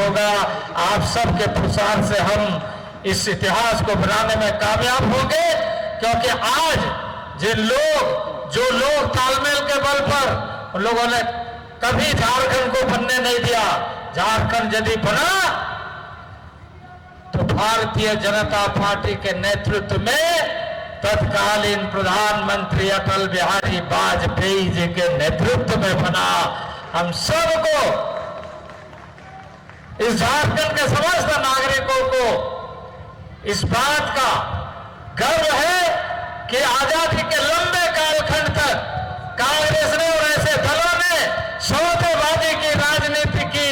होगा। आप सबके पुरुषार्थ से हम इस इतिहास को बनाने में कामयाब होंगे, क्योंकि आज जो लोग तालमेल के बल पर उन लोगों ने कभी झारखंड को बनने नहीं दिया। झारखंड यदि बना तो भारतीय जनता पार्टी के नेतृत्व में तत्कालीन प्रधानमंत्री अटल बिहारी वाजपेयी जी के नेतृत्व में बना। हम सबको, इस झारखंड के समस्त नागरिकों को इस बात का गर्व है कि आजादी के लंबे कालखंड तक कांग्रेस ने और ऐसे दलों ने सौदेबाजी की राजनीति की,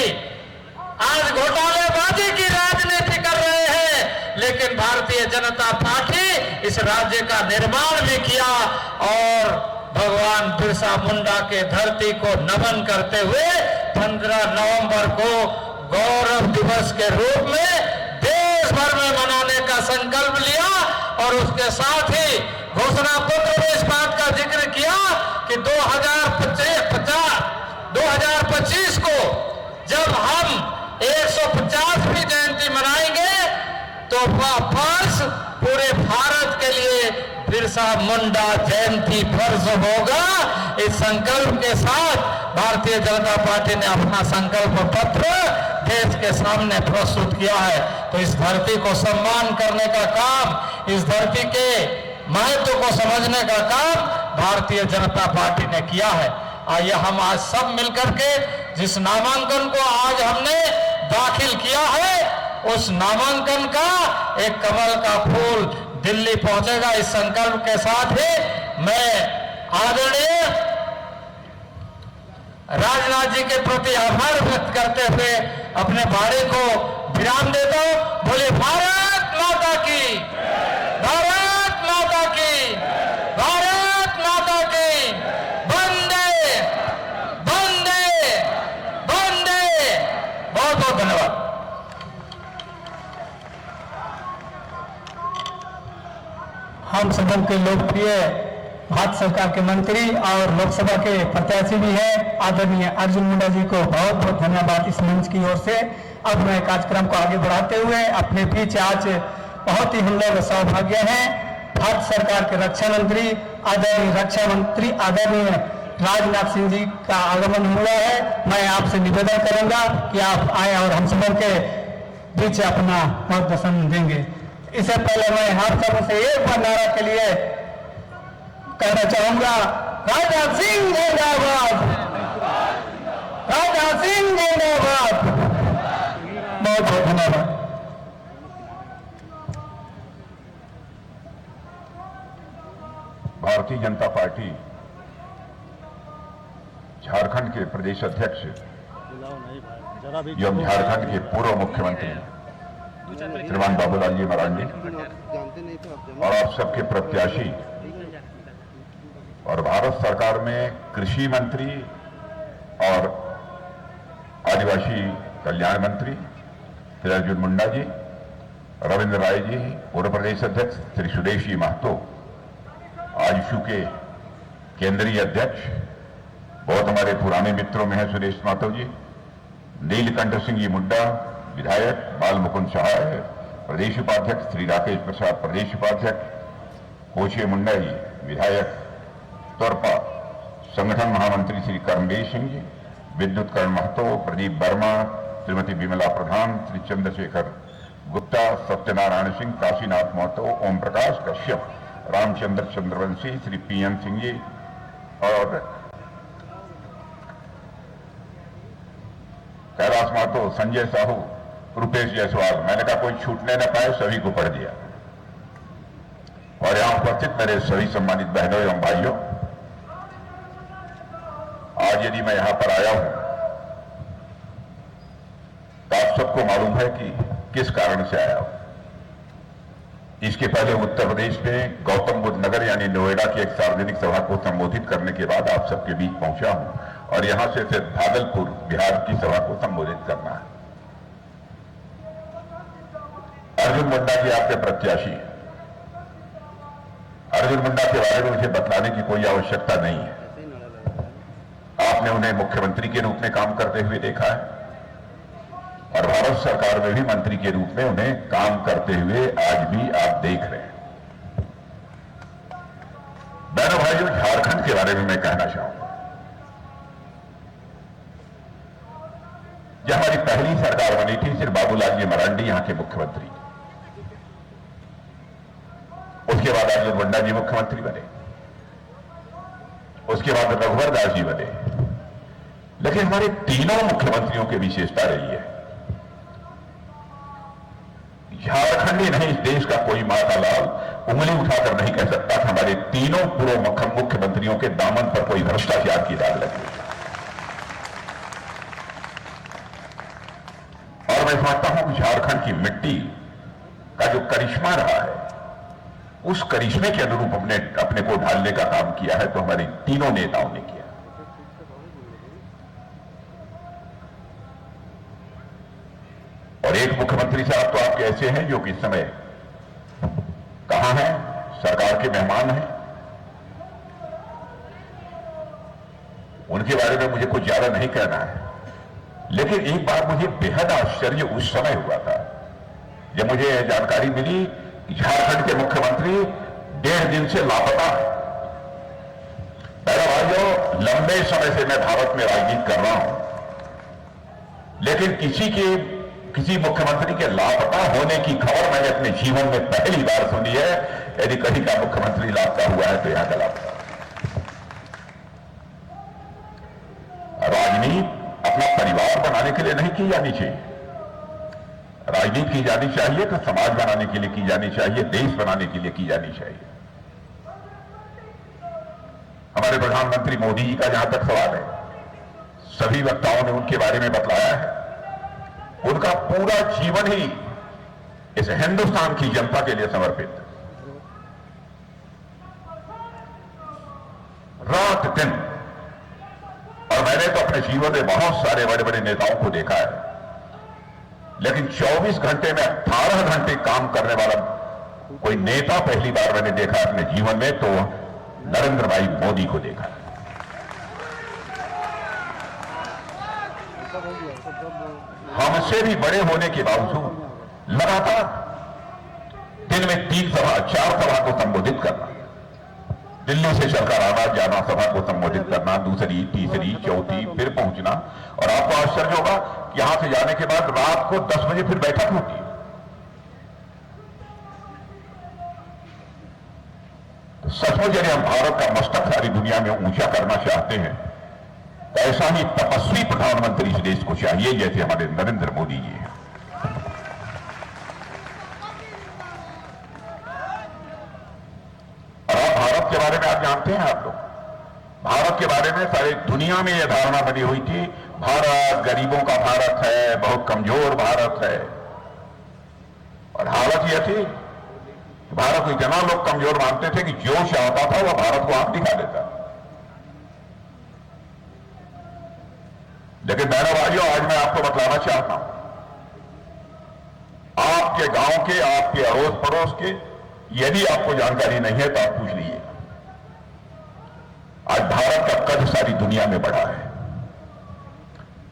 आज घोटालेबाजी की राजनीति कर रहे हैं, लेकिन भारतीय जनता पार्टी इस राज्य का निर्माण भी किया और भगवान बिरसा मुंडा के धरती को नमन करते हुए 15 नवंबर को गौरव दिवस के रूप में देश भर में मनाने का संकल्प लिया। और उसके साथ ही घोषणा पत्र में इस बात का जिक्र किया कि 2025 को जब हम 150वीं जयंती मनाएंगे तो वह वर्ष पूरे भारत के लिए बिरसा मुंडा जयंती वर्ष होगा। इस संकल्प के साथ भारतीय जनता पार्टी ने अपना संकल्प पत्र देश के सामने प्रस्तुत किया है। तो इस धरती को सम्मान करने का काम, इस धरती के महत्व को समझने का काम भारतीय जनता पार्टी ने किया है। आइए हम आज सब मिलकर के जिस नामांकन को आज हमने दाखिल किया है, उस नामांकन का एक कमल का फूल दिल्ली पहुंचेगा। इस संकल्प के साथ ही मैं आदरणीय राजनाथ जी के प्रति आभार व्यक्त करते हुए अपने भाषण को विराम देता हूं। बोले भारत माता की, भारत माता की, भारत माता की, वंदे वंदे वंदे। बहुत बहुत धन्यवाद। हम सदन के लोकप्रिय भारत सरकार के मंत्री और लोकसभा के प्रत्याशी भी हैं आदरणीय अर्जुन मुंडा जी को बहुत बहुत धन्यवाद इस मंच की ओर से। अब मैं कार्यक्रम को आगे बढ़ाते हुए अपने बीच आज बहुत ही हम लोग सौभाग्य हैं, भारत सरकार के रक्षा मंत्री आदरणीय राजनाथ सिंह जी का आगमन हुआ है। मैं आपसे निवेदन करूंगा कि आप आए और हम सदन के बीच अपना मार्गदर्शन देंगे। इससे पहले मैं आप सब से एक बार नारा के लिए कहना चाहूंगा, राजनाथ सिंह जिंदाबाद, राजनाथ सिंह जिंदाबाद। बहुत बहुत धन्यवाद। भारतीय जनता पार्टी झारखंड के प्रदेश अध्यक्ष एवं झारखंड के पूर्व मुख्यमंत्री श्रीमान बाबूलाल जी मरांडी और आप सबके प्रत्याशी और भारत सरकार में कृषि मंत्री और आदिवासी कल्याण मंत्री श्री अर्जुन मुंडा जी, रविंद्र राय जी, पूर्व प्रदेश अध्यक्ष श्री सुदेश जी महतो, आजसू के केंद्रीय अध्यक्ष बहुत हमारे पुराने मित्रों में है सुरेश महतो जी, नीलकंठ सिंह जी मुड्डा विधायक, बाल मुकुंद सहाय प्रदेश उपाध्यक्ष, श्री राकेश प्रसाद प्रदेश उपाध्यक्ष, कोचे मुंडा जी विधायक, तोरपा संगठन महामंत्री श्री कर्मवीर सिंह जी, विद्युत करण महतो, प्रदीप वर्मा, श्रीमती विमला प्रधान, श्री चंद्रशेखर गुप्ता, सत्यनारायण सिंह, काशीनाथ महतो, ओम प्रकाश कश्यप, रामचंद्र चंद्रवंशी, श्री पीएन सिंह जी और कैलाश महतो, संजय साहू, रुपेश जायसवाल। मैंने कहा कोई छूटने न पाए, सभी को पढ़ दिया। और यहां उपस्थित मेरे सभी सम्मानित बहनों एवं भाइयों, आज यदि मैं यहां पर आया हूं तो आप सबको मालूम है कि किस कारण से आया हूं। इसके पहले उत्तर प्रदेश में गौतम बुद्ध नगर यानी नोएडा की एक सार्वजनिक सभा को संबोधित करने के बाद आप सबके बीच पहुंचा हूं और यहां से फिर भागलपुर बिहार की सभा को संबोधित करना है। अर्जुन मुंडा जी आपके प्रत्याशी हैं। अर्जुन मुंडा के बारे में मुझे बतलाने की कोई आवश्यकता नहीं है। आपने उन्हें मुख्यमंत्री के रूप में काम करते हुए देखा है, और भारत सरकार में भी मंत्री के रूप में उन्हें काम करते हुए आज भी आप देख रहे हैं। बहनों भाइयों, झारखंड के बारे में मैं कहना चाहूंगा, जब हमारी पहली सरकार बनी थी, सिर्फ बाबूलाल जी मरांडी यहां के मुख्यमंत्री, उसके बाद अर्जुन मुंडा जी मुख्यमंत्री बने, उसके बाद रघुवर दास जी बने, लेकिन हमारे तीनों मुख्यमंत्रियों की विशेषता रही है, झारखंड ही नहीं, इस देश का कोई मातालाल उंगली उठाकर नहीं कह सकता कि हमारे तीनों पूर्व मुख्यमंत्रियों के दामन पर कोई भ्रष्टाचार की दाग लगी। और मैं समझता हूं कि झारखंड की मिट्टी का जो करिश्मा रहा है, उस करिश्मे के अनुरूप अपने को ढालने का काम किया है तो हमारे तीनों नेताओं ने किया। और एक मुख्यमंत्री साहब तो आपके ऐसे हैं जो कि इस समय कहां हैं, सरकार के मेहमान हैं, उनके बारे में मुझे कुछ ज्यादा नहीं कहना है, लेकिन एक बार मुझे बेहद आश्चर्य उस समय हुआ था जब मुझे जानकारी मिली कि झारखंड के मुख्यमंत्री 1.5 दिन से लापता है। मेरा भाइयों, लंबे समय से मैं भारत में राजनीति कर रहा हूं, लेकिन किसी मुख्यमंत्री के लापता होने की खबर मैंने अपने जीवन में पहली बार सुनी है। यदि कहीं का मुख्यमंत्री लापता हुआ है तो यहां का लापता। राजनीति अपना परिवार बनाने के लिए नहीं की जानी चाहिए, राजनीति की जानी चाहिए तो समाज बनाने के लिए की जानी चाहिए, देश बनाने के लिए की जानी चाहिए। हमारे प्रधानमंत्री मोदी जी का जहां तक सवाल है, सभी वक्ताओं ने उनके बारे में बतलाया है, उनका पूरा जीवन ही इस हिंदुस्तान की जनता के लिए समर्पित है, रात दिन। और मैंने तो अपने जीवन में बहुत सारे बड़े बड़े नेताओं को देखा है, लेकिन 24 घंटे में 18 घंटे काम करने वाला कोई नेता पहली बार मैंने देखा अपने जीवन में, तो नरेंद्र भाई मोदी को देखा है। हमसे भी बड़े होने के बावजूद लगातार दिन में 3 सभा 4 सभा को संबोधित करना, दिल्ली से चलकर आना जाना, सभा को संबोधित करना, दूसरी तीसरी चौथी फिर पहुंचना, और आपको आश्चर्य होगा कि यहां से जाने के बाद रात को 10 बजे फिर बैठक होती है। तो सचमुच यदि हम भारत का मस्तक सारी दुनिया में ऊंचा करना चाहते हैं तो ऐसा ही तपस्वी प्रधानमंत्री इस देश को चाहिए जैसे हमारे नरेंद्र मोदी जी हैं। भारत के बारे में आप जानते हैं, आप लोग भारत के बारे में सारी दुनिया में यह धारणा बनी हुई थी, भारत गरीबों का भारत है, बहुत कमजोर भारत है। और हालत यह थी कि भारत को इतना लोग कमजोर मानते थे कि जो चाहता था वह भारत को आंख दिखा देता। लेकिन बहनों भाइयों, आज मैं आपको बतलाना चाहता हूं, आपके गांव के, आपके अड़ोस पड़ोस के, यदि आपको जानकारी नहीं है तो आप पूछ लीजिए। आज भारत का कद सारी दुनिया में बढ़ा है।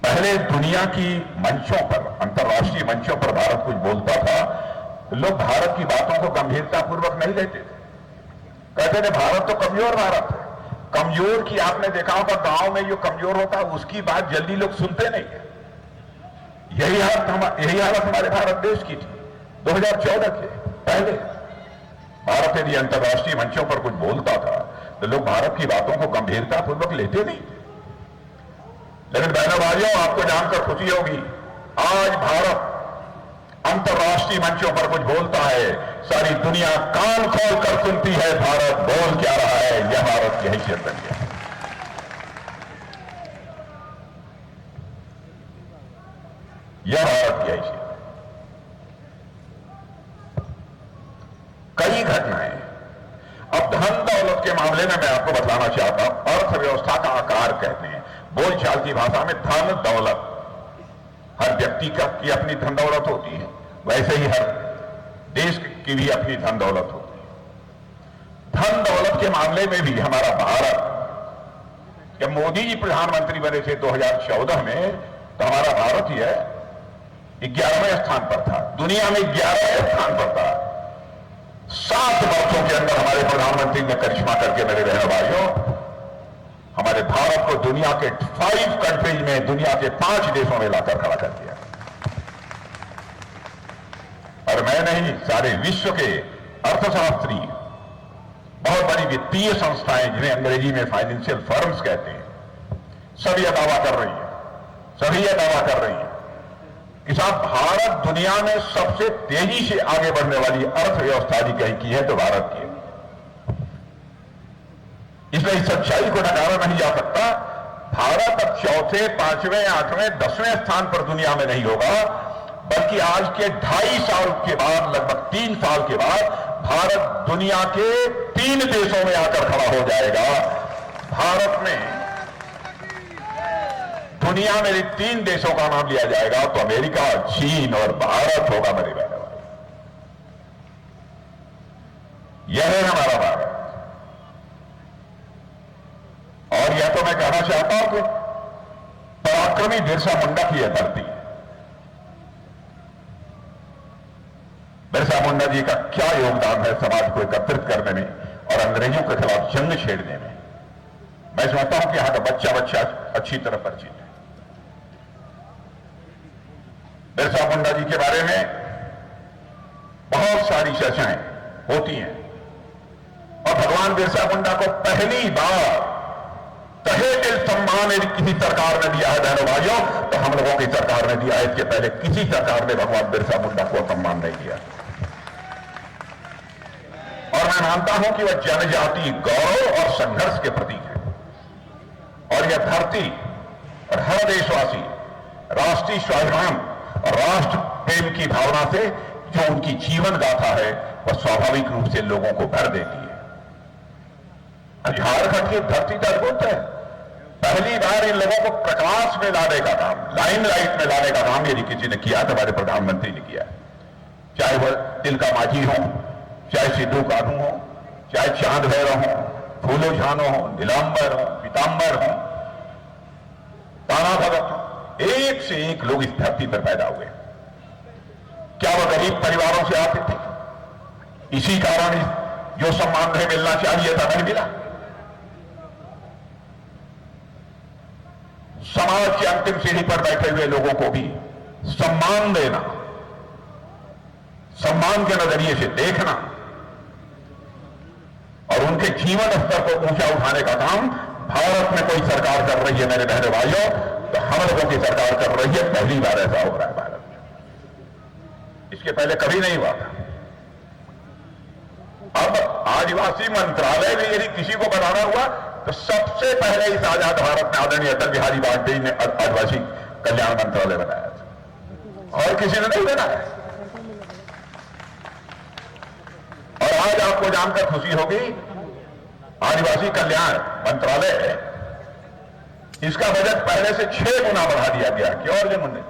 पहले दुनिया की मंचों पर, अंतर्राष्ट्रीय मंचों पर भारत कुछ बोलता था तो लोग भारत की बातों को गंभीरतापूर्वक नहीं लेते थे, कहते थे भारत तो कमजोर भारत है। कमजोर की आपने देखा होगा, गांव में जो कमजोर होता है उसकी बात जल्दी लोग सुनते नहीं है। यही हालत हमारे भारत देश की थी 2014 के पहले। भारत यदि अंतर्राष्ट्रीय मंचों पर कुछ बोलता था तो लोग भारत की बातों को गंभीरतापूर्वक लेते नहीं थे। लेकिन बहनों भाइयों, आपको जानकर खुशी होगी, आज भारत अंतर्राष्ट्रीय मंचों पर कुछ बोलता है, सारी दुनिया कान खोल कर सुनती है भारत बोल क्या रहा है। यह भारत की हैसियत बनी है। यह भारत की हैसियत। कई घटनाएं, अब धन दौलत के मामले में मैं आपको बतलाना चाहता हूं, अर्थव्यवस्था का आकार कहते हैं बोलचाल की भाषा में धन दौलत। हर व्यक्ति की अपनी धन दौलत होती है, वैसे ही हर देश की भी अपनी धन दौलत होती है। धन दौलत के मामले में भी हमारा भारत, जब मोदी जी प्रधानमंत्री बने थे 2014 में, तो हमारा भारत ही है 11वें स्थान पर था, दुनिया में 11वें स्थान पर था। 7 वर्षों के अंदर हमारे प्रधानमंत्री ने करिश्मा करके, मेरे बहनों भाइयों, हमारे भारत को दुनिया के 5 कंट्रीज में, दुनिया के 5 देशों में लाकर खड़ा कर दिया। और मैं नहीं, सारे विश्व के अर्थशास्त्री, बहुत बड़ी वित्तीय संस्थाएं जिन्हें अंग्रेजी में फाइनेंशियल फर्म्स कहते हैं, सब यह दावा कर रही है, सभी यह दावा कर रही है कि साहब भारत दुनिया में सबसे तेजी से आगे बढ़ने वाली अर्थव्यवस्था भी कहीं की है तो भारत की है। इसलिए इस सच्चाई को नकारा नहीं जा सकता। भारत अब 4थे, 5वें, 8वें, 10वें स्थान पर दुनिया में नहीं होगा, बल्कि आज के 2.5 साल के बाद, लगभग 3 साल के बाद, भारत दुनिया के 3 देशों में आकर खड़ा हो जाएगा। भारत में दुनिया में 3 देशों का नाम लिया जाएगा तो अमेरिका, चीन और भारत होगा, मेरे बहनों भाई। यह है हमारा भारत। और यह तो मैं कहना चाहता हूं कि पराक्रमी बिरसा मुंडा की यह धरती, बिरसा मुंडा जी का क्या योगदान है समाज को एकत्रित करने में और अंग्रेजों के खिलाफ जंग छेड़ने में। मैं समझता हूं कि यहां का बच्चा बच्चा अच्छी तरह परिचित है। बिरसा मुंडा जी के बारे में बहुत सारी चर्चाएं होती हैं और भगवान बिरसा मुंडा को पहली बार तहे दिल सम्मान यदि किसी सरकार ने दिया है बहनों भाइयों, तो हम लोगों की सरकार ने दिया है। इसके पहले किसी सरकार ने भगवान बिरसा मुंडा को सम्मान नहीं दिया। और मैं मानता हूं कि वह जनजाति गौरव और संघर्ष के प्रतीक है। और यह धरती और हर देशवासी राष्ट्रीय स्वाभिमान और राष्ट्र प्रेम की भावना से जो उनकी जीवन गाथा है, वह स्वाभाविक रूप से लोगों को भर देती है। झारखंड की धरती का अद्भुत है। पहली बार इन लोगों को प्रकाश में लाने का काम, लाइमलाइट में लाने का काम यदि किसी ने किया तो हमारे प्रधानमंत्री ने किया। चाहे वह तिलका मांझी हो, चाहे सिद्धू कान्हू हो, चाहे चांद भैरव हो, फूलो झानो हो, नीलांबर हो, पीतांबर हो, ताना भगत हो, एक से एक लोग इस धरती पर पैदा हुए। क्या वह गरीब परिवारों से आते थे? इसी कारण जो सम्मान नहीं मिलना चाहिए था नहीं मिला। समाज की अंतिम सीढ़ी पर बैठे हुए लोगों को भी सम्मान देना, सम्मान के नजरिए से देखना और उनके जीवन स्तर को ऊंचा उठाने का काम भारत में कोई सरकार कर रही है मेरे बहनों भाइयों, तो हम लोगों की सरकार कर रही है। पहली बार ऐसा हो रहा है भारत में, इसके पहले कभी नहीं हुआ था। अब आदिवासी मंत्रालय में यदि किसी को बनाना हुआ तो सबसे पहले इस आजाद भारत में आदरणीय अटल बिहारी वाजपेयी ने आदिवासी कल्याण मंत्रालय बनाया था, और किसी ने नहीं बनाया। और आज आपको जानकर खुशी होगी, आदिवासी कल्याण मंत्रालय, इसका बजट पहले से 6 गुना बढ़ा दिया गया। क्यों अर्जुन मुंडे?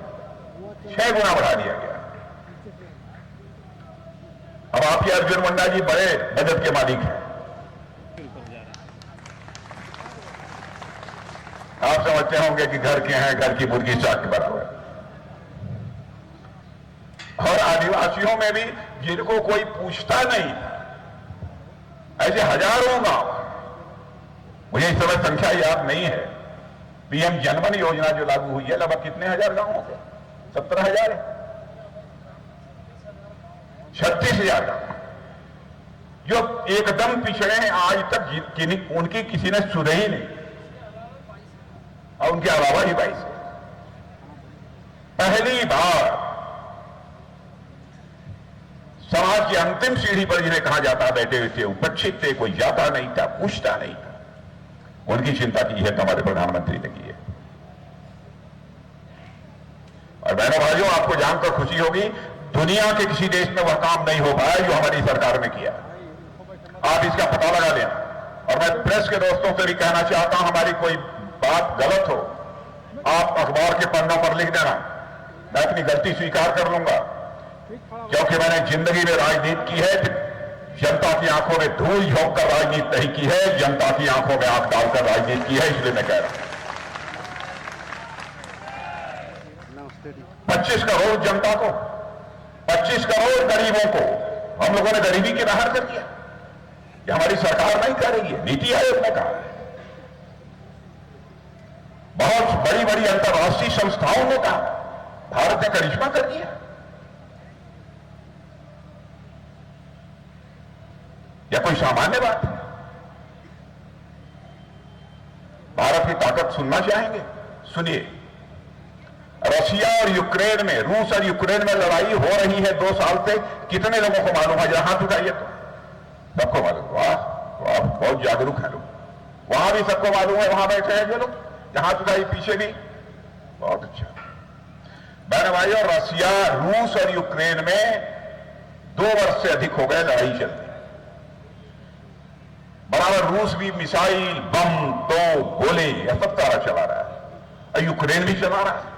6 गुना बढ़ा दिया गया। अब आपके अर्जुन मुंडा जी बड़े बजट के मालिक हैं। आप समझते होंगे कि घर के हैं, घर की मुर्गी चाक के बराबर। और आदिवासियों में भी जिनको कोई पूछता नहीं, ऐसे हजारों गांव, मुझे इस समय संख्या याद नहीं है, पीएम जनधन योजना जो लागू हुई है, लगभग कितने हजार गांवों के? 17,000 है, 36,000 गांव जो एकदम पिछड़े हैं, आज तक उनकी किसी ने सुने ही नहीं, और उनके अलावा ही 22। पहली बार समाज की अंतिम सीढ़ी पर जिन्हें कहा जाता बैठे हुए थे, उपेक्षित थे, कोई जाता नहीं था, पूछता नहीं था, उनकी चिंता की है तो हमारे प्रधानमंत्री ने की है। और बहनों भाइयों, आपको जानकर खुशी होगी, दुनिया के किसी देश में वह काम नहीं हो पाया जो हमारी सरकार ने किया। आप इसका पता लगा लें। और मैं प्रेस के दोस्तों से भी कहना चाहता हूं, हमारी कोई बात गलत हो, आप अखबार के पन्नों पर लिख देना, मैं अपनी गलती स्वीकार कर लूंगा, क्योंकि मैंने जिंदगी में राजनीति की है, जनता की आंखों में धूल झोंक कर राजनीति नहीं की है, जनता की आंखों में आंख डालकर राजनीति की है, इसलिए मैं कह रहा हूं। 25 करोड़ जनता को, 25 करोड़ गरीबों को हम लोगों ने गरीबी के बाहर कर दिया। ये हमारी सरकार नहीं कर रही है, नीति आयोग ने कहा है। बहुत बड़ी बड़ी अंतर्राष्ट्रीय संस्थाओं ने कहा, भारत ने करिश्मा कर दिया। यह कोई सामान्य बात है? भारत की ताकत सुनना चाहेंगे? सुनिए, रशिया और यूक्रेन में, रूस और यूक्रेन में लड़ाई हो रही है 2 साल से। कितने लोगों को मालूम है? जरा हाथ उठाइए तो सबको मालूम। वाह वाह, बहुत जागरूक है लोग। वहां भी सबको मालूम है, वहां बैठे हैं जो लोग, जहां उठाइए पीछे भी। बहुत अच्छा। बहन भाइयों, रशिया, रूस और यूक्रेन में 2 वर्ष से अधिक हो गए लड़ाई चलती। बराबर रूस भी मिसाइल, बम, तोप, गोले यह सब सारा चला रहा है, और यूक्रेन भी चला रहा है।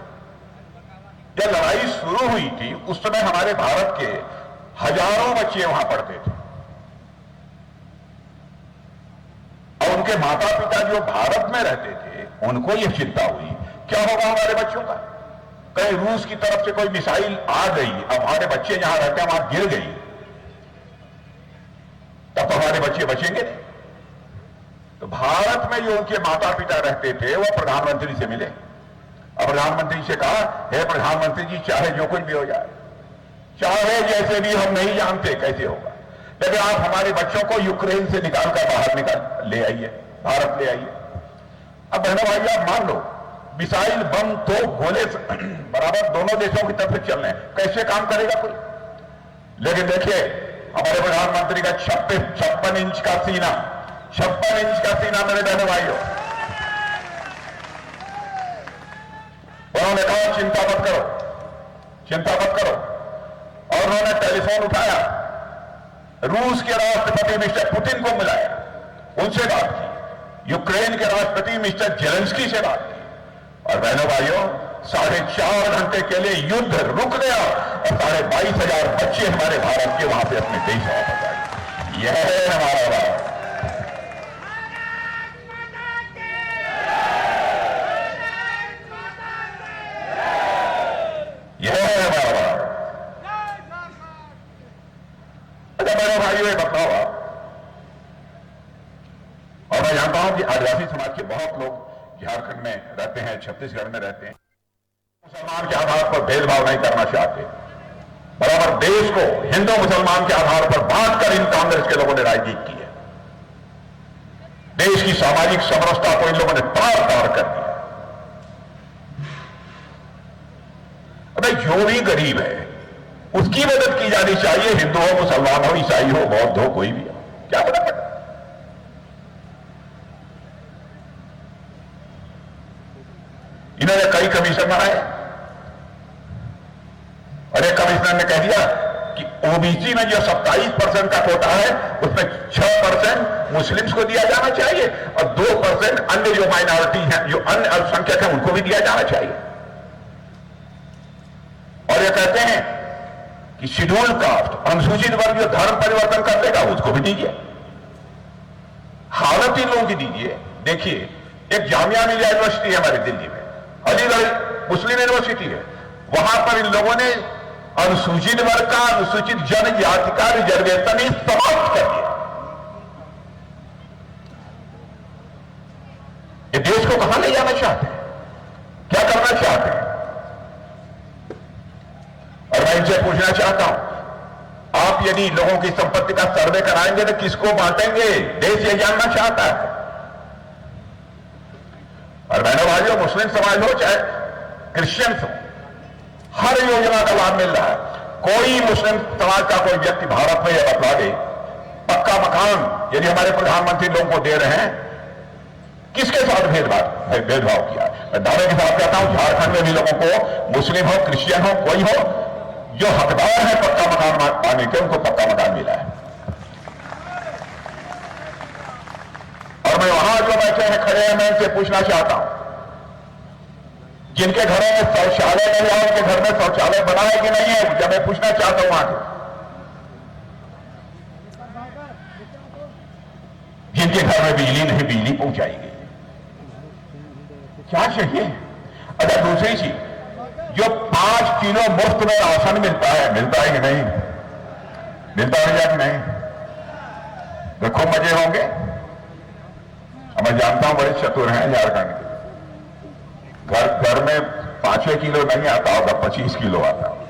जब लड़ाई शुरू हुई थी उस समय हमारे भारत के हजारों बच्चे वहां पढ़ते थे, और उनके माता पिता जो भारत में रहते थे उनको यह चिंता हुई क्या होगा हमारे बच्चों का। कहीं रूस की तरफ से कोई मिसाइल आ गई, अब हमारे बच्चे जहां रहते हैं वहां गिर गई, तब तो हमारे बच्चे बचेंगे नहीं। तो भारत में जो उनके माता पिता रहते थे वो प्रधानमंत्री से मिले, और प्रधानमंत्री से कहा, हे प्रधानमंत्री जी, चाहे जो कुछ भी हो जाए, चाहे जैसे भी, हम नहीं जानते कैसे होगा, लेकिन आप हमारे बच्चों को यूक्रेन से निकालकर बाहर ले आइए, भारत ले आइए। अब बहनों भाई, आप मान लो मिसाइल, बम, तोप, गोले बराबर दोनों देशों की तरफ से चल रहे हैं, कैसे काम करेगा कोई? लेकिन देखिए हमारे प्रधानमंत्री का 56 इंच का सीना, 56 इंच का सीना मेरे बहनों भाइयों। उन्होंने कहा चिंता मत करो, चिंता मत करो, और उन्होंने टेलीफोन उठाया, रूस के राष्ट्रपति मिस्टर पुतिन को बुलाया, उनसे बात की, यूक्रेन के राष्ट्रपति मिस्टर जेलेंस्की से बात की, और बहनों भाइयों 4.5 घंटे के लिए युद्ध रुक गया, और 22,500 बच्चे हमारे भारत के वहां से अपने देश वापस आए। यह है हमारा भारत। यह है हमारा भारत। अच्छा बहनों भाइयों, ये बताओ आप, और मैं जानता हूं कि आदिवासी समाज के बहुत लोग झारखंड में रहते हैं, छत्तीसगढ़ में रहते हैं, मुसलमान के आधार पर भेदभाव नहीं करना चाहते, बराबर देश को हिंदू मुसलमान के आधार पर बांटकर इन कांग्रेस के लोगों ने राजनीति की है। देश की सामाजिक समरसता को इन लोगों ने तार तार कर दिया। अबे जो भी गरीब है उसकी मदद की जानी चाहिए, हिंदू हो, मुसलमान हो, ईसाई हो, बौद्ध हो, कोई भी हो, क्या मदद करता? इन्होंने कई कमीशन बनाए, और एक कमिश्नर ने कह दिया कि ओबीसी में जो 27% का कोटा है उसमें 6% मुस्लिम्स को दिया जाना चाहिए, और 2% अन्य जो माइनॉरिटी हैं, जो अन्य अल्पसंख्यक हैं, उनको भी दिया जाना चाहिए। और ये कहते हैं कि शेड्यूल कास्ट, अनुसूचित वर्ग जो धर्म परिवर्तन कर देगा उसको भी दीजिए। हालत इन लोगों की दीजिए। देखिए, एक जामिया मिलिया यूनिवर्सिटी है हमारी दिल्ली में, अलीगढ़ मुस्लिम यूनिवर्सिटी है, वहां पर इन लोगों ने अनुसूचित वर्ग का, अनुसूचित जनजाति का रिजर्वेशन ही समाप्त कर दिया। ये देश को कहां ले जाना चाहते हैं, क्या करना चाहते हैं? और मैं इनसे पूछना चाहता हूं, आप यदि लोगों की संपत्ति का सर्वे कराएंगे तो किसको बांटेंगे? देश ये जानना चाहता है। और बहनों भाइयों, मुस्लिम समाज हो चाहे क्रिश्चियंस हो, हर योजना का लाभ मिल रहा है। कोई मुस्लिम समाज का कोई व्यक्ति भारत में यह बतला दे, पक्का मकान यदि हमारे प्रधानमंत्री लोगों को दे रहे हैं, किसके साथ भेदभाव किया? मैं दावे के साथ कहता हूं, झारखंड में भी लोगों को, मुस्लिम हो, क्रिश्चियन हो, कोई हो, जो हकदार है पक्का मकान पाने के, उनको पक्का मकान मिला है। और मैं वहां जो बैठे हैं, खड़े हैं, मैं इनसे पूछना चाहता हूं, जिनके घरों में शौचालय नहीं है, उनके घर में शौचालय बना है कि नहीं है? जब मैं पूछना चाहता हूं आगे, जिनके घर में बिजली नहीं, बिजली पहुंचाई गई, क्या चाहिए? अच्छा दूसरी चीज, जो 5 किलो मुफ्त में राशन मिलता है कि नहीं? मिलता है या कि नहीं? तो खूब मजे होंगे। मैं जानता हूं बड़े चतुर हैं झारखंड के। घर में 5 किलो नहीं आता होगा, 25 किलो आता होगा।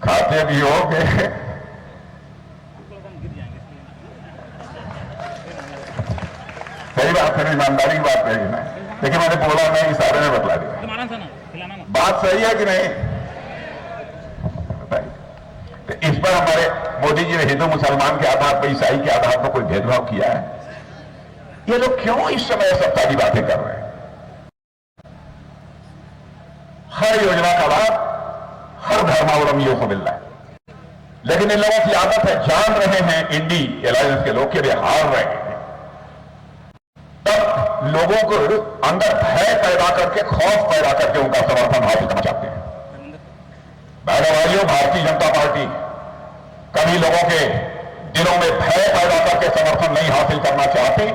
खाते भी होंगे। सही बात है, ईमानदारी की बात है ना। लेकिन मैंने बोला नहीं, इशारे में बतला दिया। बात सही है कि नहीं? बताइए। तो इस पर हमारे मोदी जी ने हिंदू मुसलमान के आधार पर, ईसाई के आधार पर कोई भेदभाव किया है? ये लोग क्यों इस समय सत्ता की बातें कर रहे हैं? हर योजना का लाभ हर धर्मावलंबियों को मिल रहा है, लेकिन इन लोगों की आदत है, जान रहे हैं इंडी एलायंस के लोग कि वे हार रहे हैं, तब लोगों को अंदर भय पैदा करके, खौफ पैदा करके उनका समर्थन हासिल करना चाहते हैं। भाइयों, भारतीय जनता पार्टी कभी लोगों के दिलों में भय पैदा करके समर्थन नहीं हासिल करना चाहती,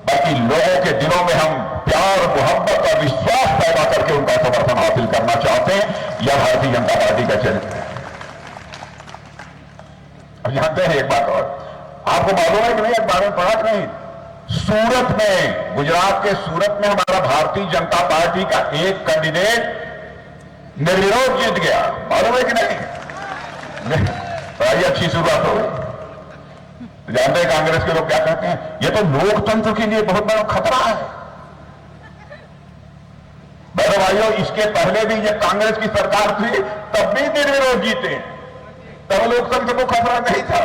बल्कि लोगों के दिलों में हम प्यार, मोहब्बत और विश्वास पैदा करके उनका समर्थन हासिल करना चाहते हैं। यह भारतीय जनता पार्टी का चरित्र है। अब जानते हैं एक बात और, आपको मालूम है कि नहीं, एक बार में पढ़ा कि नहीं, सूरत में, गुजरात के सूरत में हमारा भारतीय जनता पार्टी का एक कैंडिडेट निर्विरोध जीत गया। मालूम है कि नहीं? बड़ी अच्छी शुरुआत हो गई। जानते हैं कांग्रेस के लोग क्या कहते हैं? ये तो लोकतंत्र के लिए बहुत बड़ा खतरा है। बहनों भाइयों, इसके पहले भी जब कांग्रेस की सरकार थी तब भी निर्विरोध जीते, तब लोकतंत्र को खतरा नहीं था।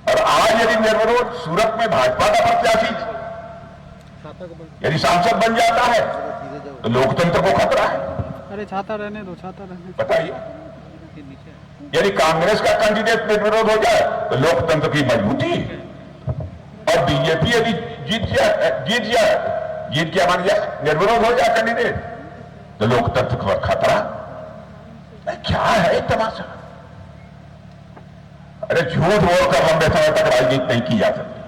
और आज यदि निर्विरोध सूरत में भाजपा का प्रत्याशी यदि सांसद बन जाता है तो लोकतंत्र को खतरा है। अरे छाता रहने दो, छाता रहने दो। बताइए, यदि कांग्रेस का कैंडिडेट निर्विरोध हो जाए तो लोकतंत्र की मजबूती है। और बीजेपी यदि जीत गया मान जाए, निर्विरोध हो जाए कैंडिडेट, तो लोकतंत्र का खतरा। क्या है तमाशा? अरे झूठ बोलकर लंबे समय तक राजनीति नहीं की जा सकती।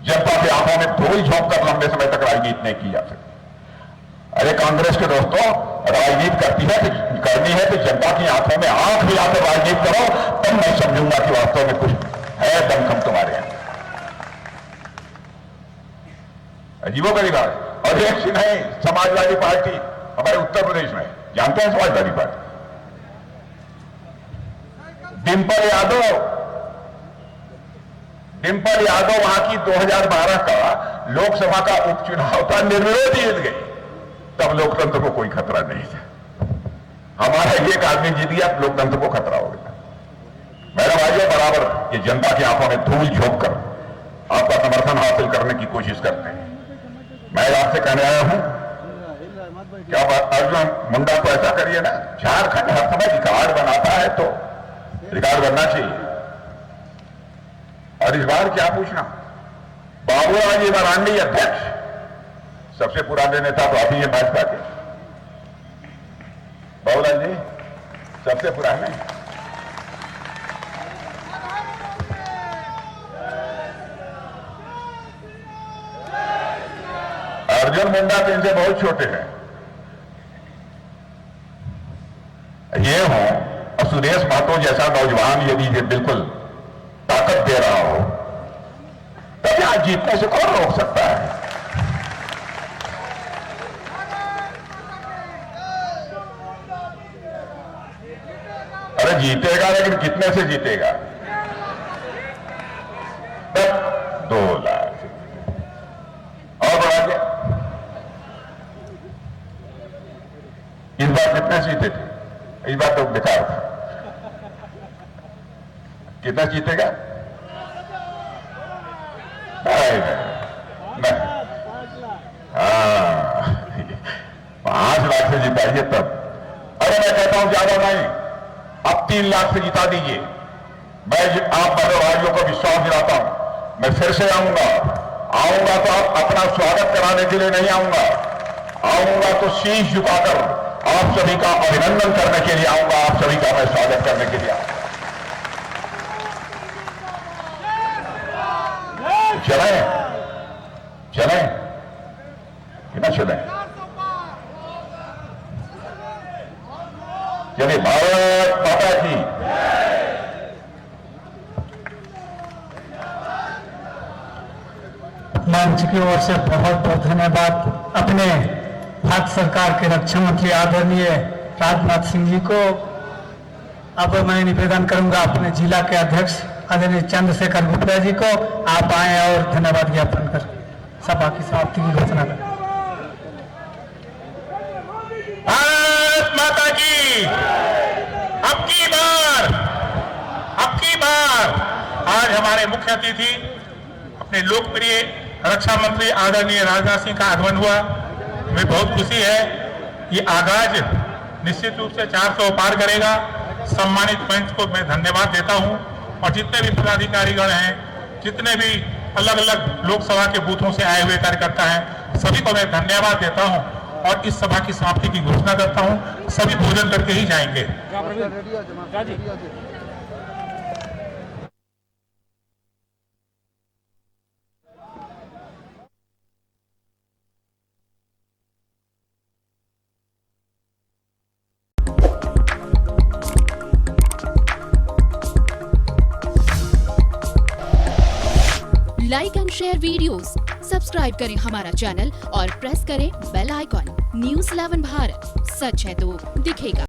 जनता की आंखों में धूल झोंक कर लंबे समय तक राजनीति नहीं की जा सकती। अरे कांग्रेस के दोस्तों, राजनीति करनी है तो जनता की आंखों में आंख मिलाकर राजनीति करो, तब मैं समझूंगा कि वास्तव में कुछ है दमखम तुम्हारे यहां। अजीबोगरीब है। और एक चीज है, समाजवादी पार्टी हमारे उत्तर प्रदेश में, जानते हैं समाजवादी पार्टी? डिंपल यादव वहां की 2012 का लोकसभा का उपचुनाव था, निर्विरोध जीत गई, तब लोकतंत्र को कोई खतरा नहीं था। हमारा एक आदमी जीत गया, लोकतंत्र को खतरा हो गया। मेरे भाइयों, बराबर ये जनता की आंखों में धूल झोंक कर आपका समर्थन हासिल करने की कोशिश करते हैं। मैं आपसे कहने आया हूं, क्या अर्जुन मुंडा को ऐसा करिए ना, झारखंड हर समय रिकॉर्ड बनाता है तो रिकॉर्ड बनना चाहिए। और इस बार क्या पूछना, बाबूराव जी मरांडी अध्यक्ष, सबसे पुराने नेता तो आप ही हैं भाजपा के, बाबूलाल जी सबसे पुराने। अर्जुन मुंडा तो इनसे बहुत छोटे हैं। ये हो और सुरेश महतो जैसा नौजवान यदि ये बिल्कुल ताकत दे रहा हो, तब यहां जीतने से कौन रोक सकता है? अरे जीतेगा, लेकिन कितने से जीतेगा? 2 लाख और बढ़ा के। इस बार कितने जीते थे? इस बार तो बेकार था। कितना जीतेगा? नहीं, हाँ 5 लाख से जिताइए तब। अरे मैं कहता हूं ज्यादा नहीं, अब 3 लाख से जिता दीजिए। मैं आप बड़े भाइयों को विश्वास दिलाता हूं, मैं फिर से आऊंगा तो अपना स्वागत कराने के लिए नहीं आऊंगा तो शीश झुकाकर आप सभी का अभिनंदन करने के लिए आऊंगा, आप सभी का मैं स्वागत करने के लिए आऊंगा। चलें कि ना चलें? चलिए, भारत माता की। मंच की ओर से बहुत बहुत धन्यवाद अपने भारत सरकार के रक्षा मंत्री आदरणीय राजनाथ सिंह जी को। अब मैं निवेदन करूंगा अपने जिला के अध्यक्ष आदरणीय चंद्रशेखर गुप्ता जी को, आप आए और धन्यवाद ज्ञापन कर सभा की समाप्ति की घोषणा करें। भारत माता की। अब की बार आज हमारे मुख्य अतिथि अपने लोकप्रिय रक्षा मंत्री आदरणीय राजनाथ सिंह का आगमन हुआ। हमें बहुत खुशी है। ये आगाज निश्चित रूप से 400 पार करेगा। सम्मानित मंच को मैं धन्यवाद देता हूं और जितने भी पदाधिकारीगण हैं, जितने भी अलग अलग लोकसभा के बूथों से आए हुए कार्यकर्ता हैं, सभी को मैं धन्यवाद देता हूं और इस सभा की समाप्ति की घोषणा करता हूं। सभी भोजन करके ही जाएंगे। Like and share videos, subscribe करें हमारा चैनल और प्रेस करें बेल आइकॉन। न्यूज़ 11 भारत, सच है तो दिखेगा।